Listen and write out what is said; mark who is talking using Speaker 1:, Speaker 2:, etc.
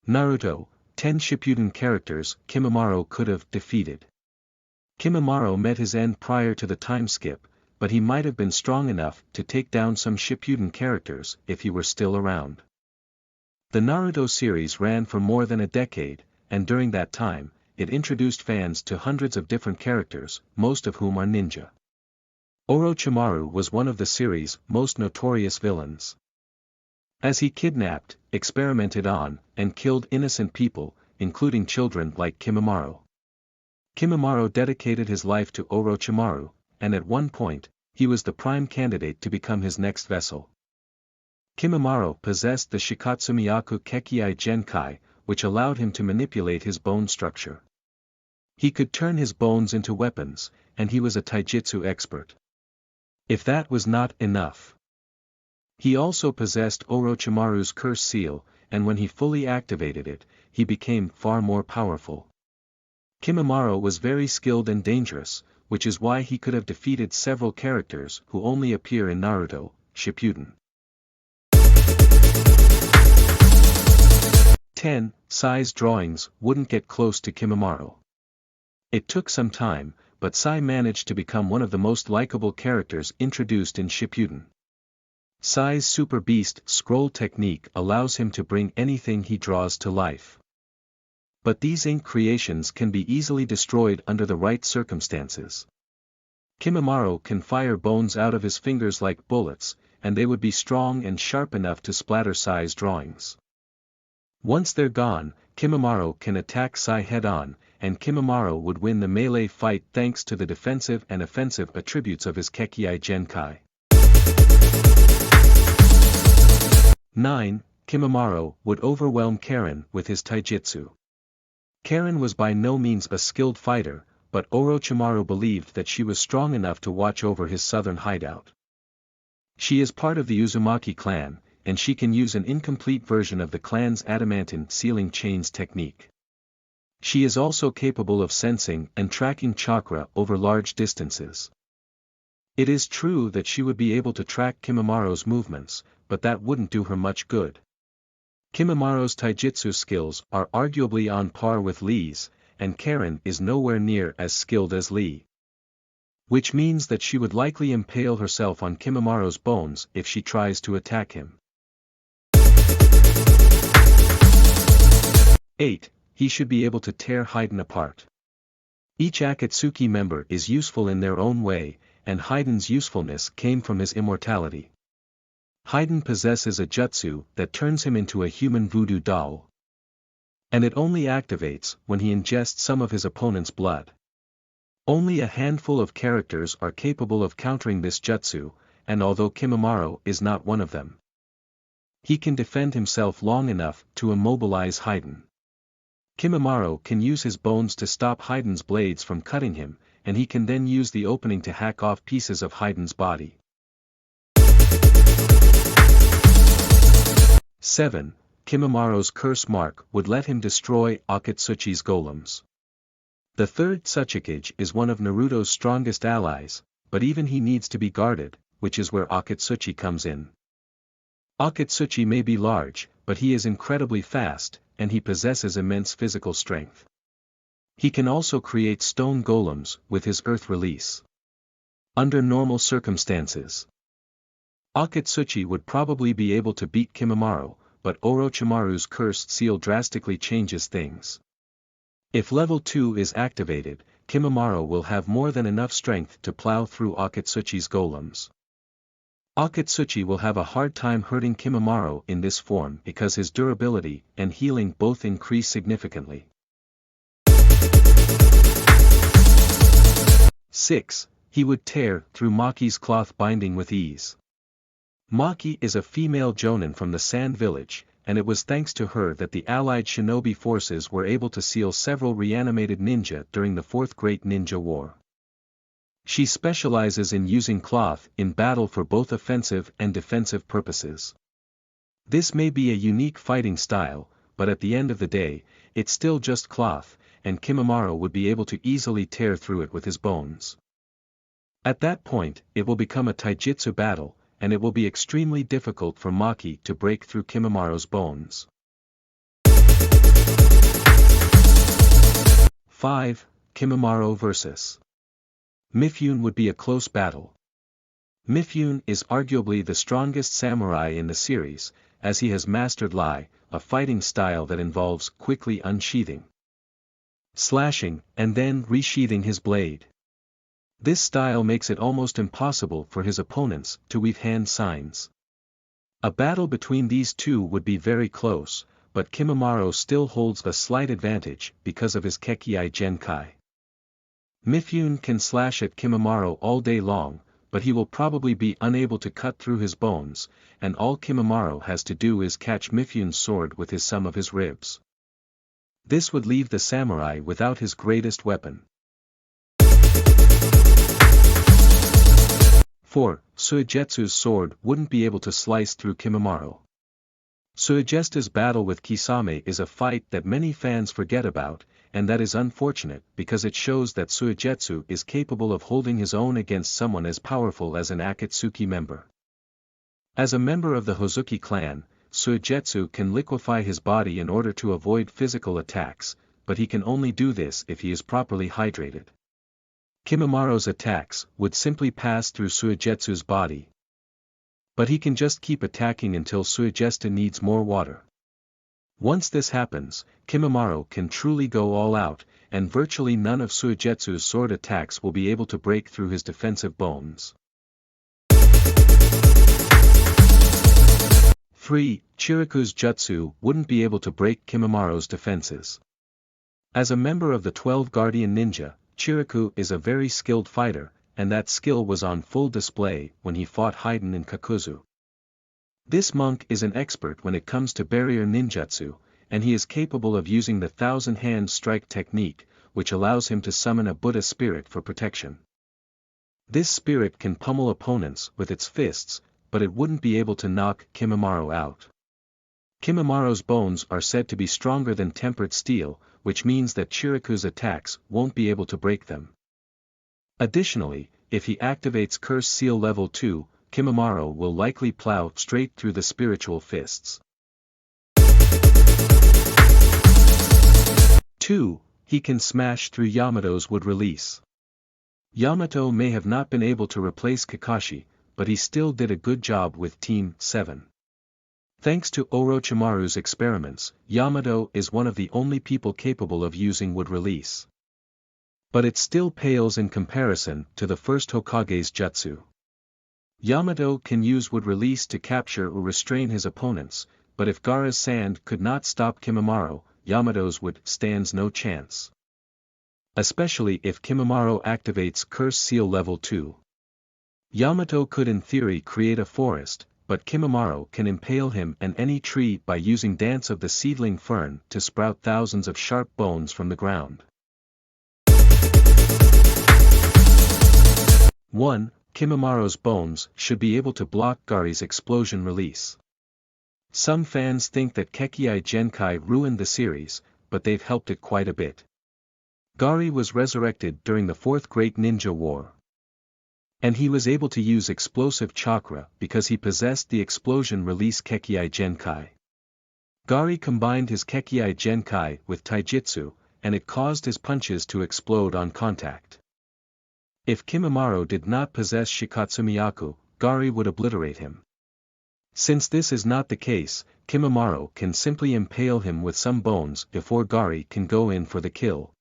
Speaker 1: Naruto, 10 Shippuden characters Kimimaro could have defeated. Kimimaro met his end prior to the time skip, but he might have been strong enough to take down some Shippuden characters if he were still around. The Naruto series ran for more than a decade, and during that time, it introduced fans to hundreds of different characters, most of whom are ninja. Orochimaru was one of the series' most notorious villains. As he kidnapped, experimented on, and killed innocent people, including children like Kimimaro. Kimimaro dedicated his life to Orochimaru, and at one point, he was the prime candidate to become his next vessel. Kimimaro possessed the Shikatsumiyaku Kekkei Genkai, which allowed him to manipulate his bone structure. He could turn his bones into weapons, and he was a taijutsu expert. If that was not enough, he also possessed Orochimaru's curse seal, and when he fully activated it, he became far more powerful. Kimimaro was very skilled and dangerous, which is why he could have defeated several characters who only appear in Naruto, Shippuden. 10. Sai's drawings wouldn't get close to Kimimaro. It took some time, but Sai managed to become one of the most likable characters introduced in Shippuden. Sai's Super Beast scroll technique allows him to bring anything he draws to life. But these ink creations can be easily destroyed under the right circumstances. Kimimaro can fire bones out of his fingers like bullets, and they would be strong and sharp enough to splatter Sai's drawings. Once they're gone, Kimimaro can attack Sai head-on, and Kimimaro would win the melee fight thanks to the defensive and offensive attributes of his Kekkei Genkai. 9. Kimimaro would overwhelm Karen with his taijutsu. Karen was by no means a skilled fighter, but Orochimaru believed that she was strong enough to watch over his southern hideout. She is part of the Uzumaki clan, and she can use an incomplete version of the clan's adamantine sealing chains technique. She is also capable of sensing and tracking chakra over large distances. It is true that she would be able to track Kimimaro's movements, but that wouldn't do her much good. Kimimaro's taijutsu skills are arguably on par with Lee's, and Karen is nowhere near as skilled as Lee. Which means that she would likely impale herself on Kimimaro's bones if she tries to attack him. 8. He should be able to tear Haiden apart. Each Akatsuki member is useful in their own way, and Haiden's usefulness came from his immortality. Haiden possesses a jutsu that turns him into a human voodoo doll. And it only activates when he ingests some of his opponent's blood. Only a handful of characters are capable of countering this jutsu, and although Kimimaro is not one of them, he can defend himself long enough to immobilize Haiden. Kimimaro can use his bones to stop Haiden's blades from cutting him, and he can then use the opening to hack off pieces of Haiden's body. 7. Kimimaro's curse mark would let him destroy Akatsuchi's golems. The third Tsuchikage is one of Naruto's strongest allies, but even he needs to be guarded, which is where Akatsuchi comes in. Akatsuchi may be large, but he is incredibly fast, and he possesses immense physical strength. He can also create stone golems with his earth release. Under normal circumstances, Akatsuchi would probably be able to beat Kimimaro, but Orochimaru's cursed seal drastically changes things. If level 2 is activated, Kimimaro will have more than enough strength to plow through Akatsuchi's golems. Akatsuchi will have a hard time hurting Kimimaro in this form because his durability and healing both increase significantly. 6. He would tear through Maki's cloth binding with ease. Maki is a female jonin from the Sand Village, and it was thanks to her that the allied shinobi forces were able to seal several reanimated ninja during the Fourth Great Ninja War. She specializes in using cloth in battle for both offensive and defensive purposes. This may be a unique fighting style, but at the end of the day, it's still just cloth, and Kimimaro would be able to easily tear through it with his bones. At that point, it will become a taijutsu battle, and it will be extremely difficult for Maki to break through Kimimaro's bones. 5. Kimimaro vs. Mifune would be a close battle. Mifune is arguably the strongest samurai in the series, as he has mastered Lai, a fighting style that involves quickly unsheathing, slashing, and then resheathing his blade. This style makes it almost impossible for his opponents to weave hand signs. A battle between these two would be very close, but Kimimaro still holds a slight advantage because of his Kekkai Genkai. Mifune can slash at Kimimaro all day long, but he will probably be unable to cut through his bones, and all Kimimaro has to do is catch Mifune's sword with some of his ribs. This would leave the samurai without his greatest weapon. 4. Suigetsu's sword wouldn't be able to slice through Kimimaro. Suigetsu's battle with Kisame is a fight that many fans forget about, and that is unfortunate because it shows that Suigetsu is capable of holding his own against someone as powerful as an Akatsuki member. As a member of the Hozuki clan, Suigetsu can liquefy his body in order to avoid physical attacks, but he can only do this if he is properly hydrated. Kimimaro's attacks would simply pass through Suigetsu's body, but he can just keep attacking until Suigetsu needs more water. Once this happens, Kimimaro can truly go all out, and virtually none of Suigetsu's sword attacks will be able to break through his defensive bones. 3. Chiriku's jutsu wouldn't be able to break Kimimaro's defenses. As a member of the 12 Guardian Ninja, Chiriku is a very skilled fighter, and that skill was on full display when he fought Haiden in Kakuzu. This monk is an expert when it comes to barrier ninjutsu, and he is capable of using the 1,000-hand strike technique, which allows him to summon a Buddha spirit for protection. This spirit can pummel opponents with its fists, but it wouldn't be able to knock Kimimaro out. Kimimaro's bones are said to be stronger than tempered steel, which means that Chiriku's attacks won't be able to break them. Additionally, if he activates Curse Seal Level 2, Kimimaro will likely plow straight through the spiritual fists. 2. He can smash through Yamato's wood release. Yamato may have not been able to replace Kakashi, but he still did a good job with Team 7. Thanks to Orochimaru's experiments, Yamato is one of the only people capable of using wood release. But it still pales in comparison to the first Hokage's jutsu. Yamato can use wood release to capture or restrain his opponents, but if Gaara's sand could not stop Kimimaro, Yamato's wood stands no chance. Especially if Kimimaro activates Curse Seal Level 2. Yamato could in theory create a forest, but Kimimaro can impale him and any tree by using Dance of the Seedling Fern to sprout thousands of sharp bones from the ground. 1. Kimimaro's bones should be able to block Gari's explosion release. Some fans think that Kekkai Genkai ruined the series, but they've helped it quite a bit. Gari was resurrected during the Fourth Great Ninja War, and he was able to use explosive chakra because he possessed the explosion release Kekkai Genkai. Gari combined his Kekkai Genkai with Taijutsu, and it caused his punches to explode on contact. If Kimimaro did not possess Shikatsumiyaku, Gari would obliterate him. Since this is not the case, Kimimaro can simply impale him with some bones before Gari can go in for the kill,